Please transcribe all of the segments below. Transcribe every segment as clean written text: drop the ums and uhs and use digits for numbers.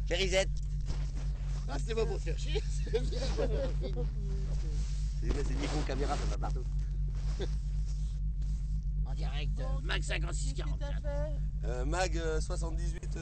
Chérisette. Ah, c'est bon pour faire chier. C'est micro caméra, ça va partout. En direct, Mag 56 44. Mag 78 48.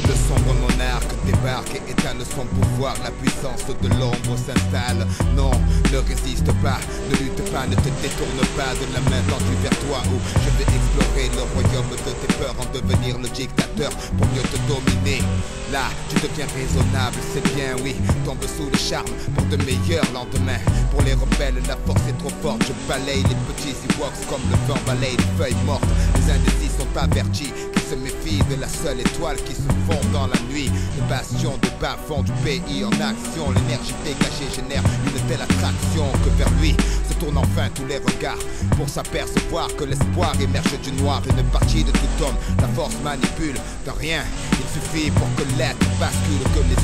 Le sombre monarque débarque et étale son pouvoir. La puissance de l'ombre s'installe. Non, ne résiste pas, ne lutte pas, ne te détourne pas de la main tendue vers toi. Où je vais explorer le royaume de tes peurs, en devenir le dictateur pour mieux te dominer. Là, tu deviens raisonnable, c'est bien, oui. Tombe sous le charme pour de meilleurs lendemains. Pour les rebelles, la force est trop forte. Je balaye les petits Ewoks comme le vent balaye les feuilles mortes. Les indécis sont avertis qu'ils se méfient de la seule étoile qui se fond dans la nuit. Le bastion de bas-fond du pays en action. L'énergie dégagée génère une telle attraction que vers lui se tournent enfin tous les regards pour s'apercevoir que l'espoir émerge du noir. Une partie de tout homme, la force manipule de rien. Il suffit pour que l'être bascule, que les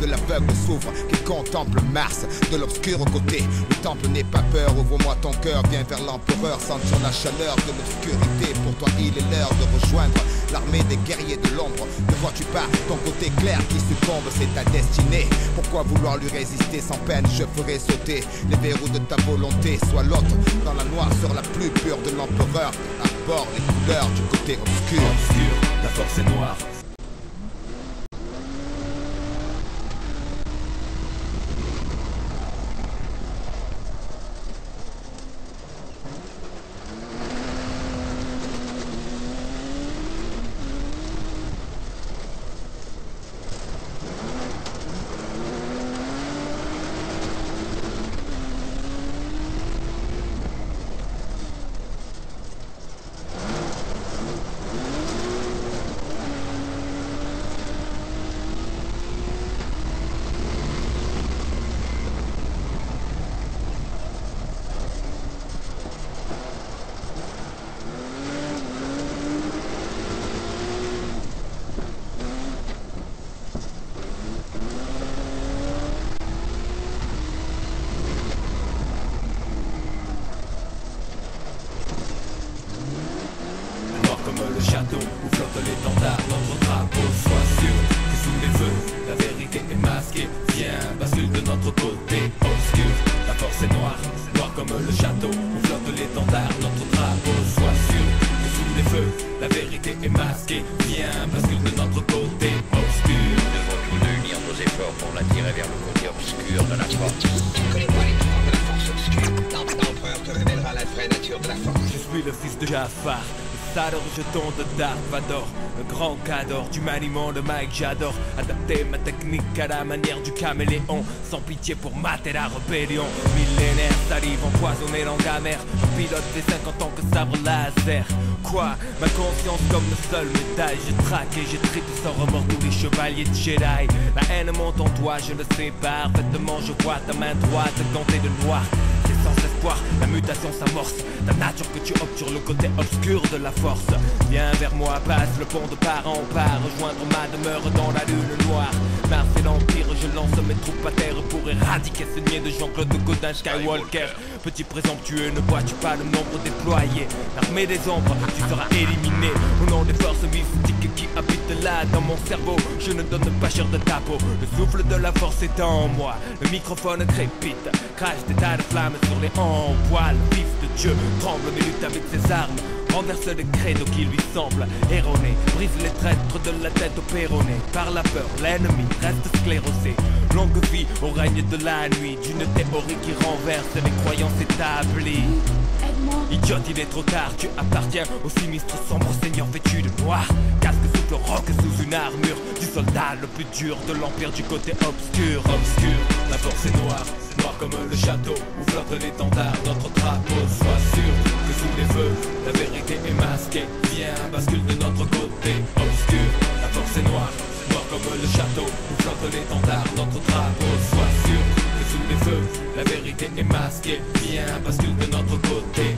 de l'aveugle s'ouvre, qui contemple Mars de l'obscur côté. Le temple n'est pas peur, ouvre-moi ton cœur, viens vers l'empereur, sentir la chaleur de l'obscurité. Pour toi il est l'heure de rejoindre l'armée des guerriers de l'ombre. Ne vois-tu pas ton côté clair qui succombe, c'est ta destinée. Pourquoi vouloir lui résister sans peine? Je ferai sauter les verrous de ta volonté. Sois l'autre dans la noirceur la plus pure de l'empereur. À bord les couleurs du côté obscur. La force est noire. Le château où flotte l'étendard, notre drapeau. Sois sûr que sous les feux, la vérité est masquée. Viens, bascule de notre côté obscur. La force est noire, noire comme le château où flotte l'étendard, notre drapeau. Sois sûr que sous les feux, la vérité est masquée. Viens, bascule de notre côté obscur. Nous devons tous deux unir nos efforts pour l'attirer vers le côté obscur de la force. Tu ne connais pas les pouvoirs de la force obscure. L'empereur te révélera la vraie nature de la force. Je suis le fils de Jafar, le jeton de Dark Vador, le grand cador du maniement de Mike, j'adore adapter ma technique à la manière du caméléon, sans pitié pour mater la rébellion. Millénaire salive empoisonnée langue amère, je pilote des 50 ans que sabre laser. Quoi, ma conscience comme le seul médaille, je traque et je tripe sans remords tous les chevaliers de Jedi. La haine monte en toi, je le sais parfaitement, je vois ta main droite gantée de noir. Sans espoir, la mutation s'amorce. Ta nature que tu optes sur le côté obscur de la force. Viens vers moi, passe le pont de part en part, rejoindre ma demeure dans la lune noire. Mars et l'Empire, je lance mes troupes à terre pour éradiquer ce niais de Jean-Claude Godin Skywalker. Petit présomptueux, ne vois-tu pas le nombre déployé? L'armée des ombres, tu seras éliminé. Au nom des forces mystiques qui habitent malade dans mon cerveau, je ne donne pas cher de ta peau. Le souffle de la force est en moi, le microphone crépite, crache des tas de flammes sur les envois. Le fils de Dieu tremble mais lutte avec ses armes, renverse les credos qui lui semblent erronés, brise les traîtres de la tête au péroné. Par la peur, l'ennemi reste sclérosé. Longue vie au règne de la nuit, d'une théorie qui renverse les croyances établies. Idiote, il est trop tard, tu appartiens au sinistre sombre seigneur vêtu de noir. Casque souffle roc sous une armure du soldat le plus dur de l'empire du côté obscur. Obscur, la force est noire, noire comme le château où flotte l'étendard, notre drapeau. Sois sûr que sous les feux, la vérité est masquée. Viens, bascule de notre côté. Obscur, la force est noire, noire comme le château où flotte l'étendard, notre drapeau. Sois sûr que sous les feux, la vérité est masquée. Viens, bascule de notre côté.